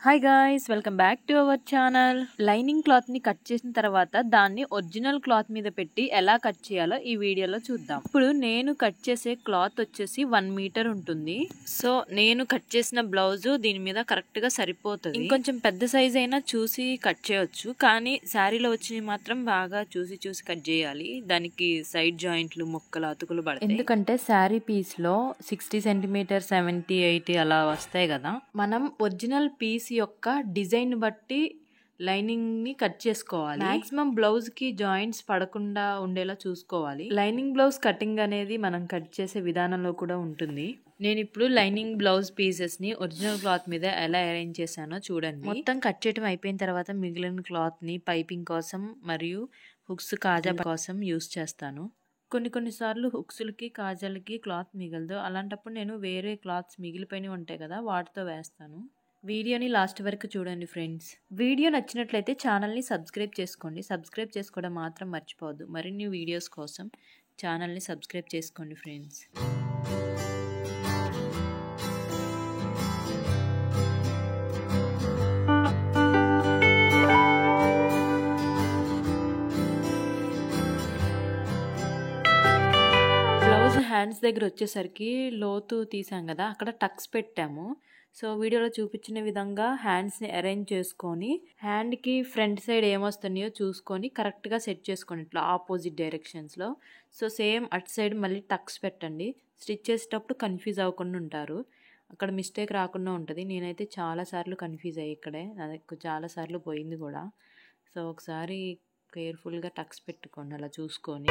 Hi guys, welcome back to our channel. Lining cloth ని cut చేసిన తర్వాత దాన్ని ఒరిజినల్ క్లాత్ మీద పెట్టి ఎలా కట్ చేయాలో ఈ వీడియోలో చూద్దాం. ఇప్పుడు నేను కట్ చేసే క్లాత్ వచ్చేసి 1 మీటర్ ఉంటుంది. సో నేను కట్ చేసిన బ్లౌజ్ దీని మీద కరెక్ట్ గా సరిపోతుంది. ఇంకొంచెం పెద్ద సైజ్ అయినా చూసి కట్ చేయొచ్చు, కానీ శారీలో వచ్చినవి మాత్రం బాగా చూసి కట్ చేయాలి. దానికి సైడ్ జాయింట్లు, ముక్కలు, అతుకులు పడతాయి. ఎందుకంటే శారీ పీస్ లో 60 సెంటీమీటర్, 70, 80 అలా వస్తాయి కదా. మనం ఒరిజినల్ పీస్ యొక్క డిజైన్ బట్టి లైనింగ్ ని కట్ చేసుకోవాలి. మాక్సిమం బ్లౌజ్ కి జాయింట్స్ పడకుండా ఉండేలా చూసుకోవాలి. లైనింగ్ బ్లౌజ్ కటింగ్ అనేది మనం కట్ చేసే విధానంలో కూడా ఉంటుంది. నేను ఇప్పుడు లైనింగ్ బ్లౌజ్ పీసెస్ ని ఒరిజినల్ క్లాత్ మీద ఎలా అరేంజ్ చేశానో చూడండి. మొత్తం కట్ చేయడం అయిపోయిన తర్వాత మిగిలిన క్లాత్ ని పైపింగ్ కోసం మరియు హుక్స్, కాజా కోసం యూస్ చేస్తాను. కొన్ని సార్లు హుక్స్లకి, కాజాలకి క్లాత్ మిగలదు. అలాంటప్పుడు నేను వేరే క్లాత్స్ మిగిలిపోయినవి ఉంటాయి కదా, వాటితో వేస్తాను. వీడియోని లాస్ట్ వరకు చూడండి ఫ్రెండ్స్. వీడియో నచ్చినట్లయితే ఛానల్ని సబ్స్క్రైబ్ చేసుకోండి. సబ్స్క్రైబ్ చేసుకోవడం మాత్రం మర్చిపోవద్దు. మరిన్ని వీడియోస్ కోసం ఛానల్ని సబ్స్క్రైబ్ చేసుకోండి ఫ్రెండ్స్. బ్లౌజ్ హ్యాండ్స్ దగ్గర వచ్చేసరికి లోతు తీసాం కదా, అక్కడ టక్స్ పెట్టాము. సో వీడియోలో చూపించిన విధంగా హ్యాండ్స్ని అరేంజ్ చేసుకొని హ్యాండ్కి ఫ్రంట్ సైడ్ ఏమొస్తున్నాయో చూసుకొని కరెక్ట్గా సెట్ చేసుకోండి, ఇట్లా ఆపోజిట్ డైరెక్షన్స్లో. సో సేమ్ అటు సైడ్ మళ్ళీ టక్స్ పెట్టండి. స్టిచ్ చేసేటప్పుడు కన్ఫ్యూజ్ అవ్వకుండా ఉంటారు, అక్కడ మిస్టేక్ రాకుండా ఉంటుంది. నేనైతే చాలాసార్లు కన్ఫ్యూజ్ అయ్యి ఇక్కడే, నాకు చాలాసార్లు పోయింది కూడా. సో ఒకసారి కేర్ఫుల్గా టక్స్ పెట్టుకోండి అలా చూసుకొని.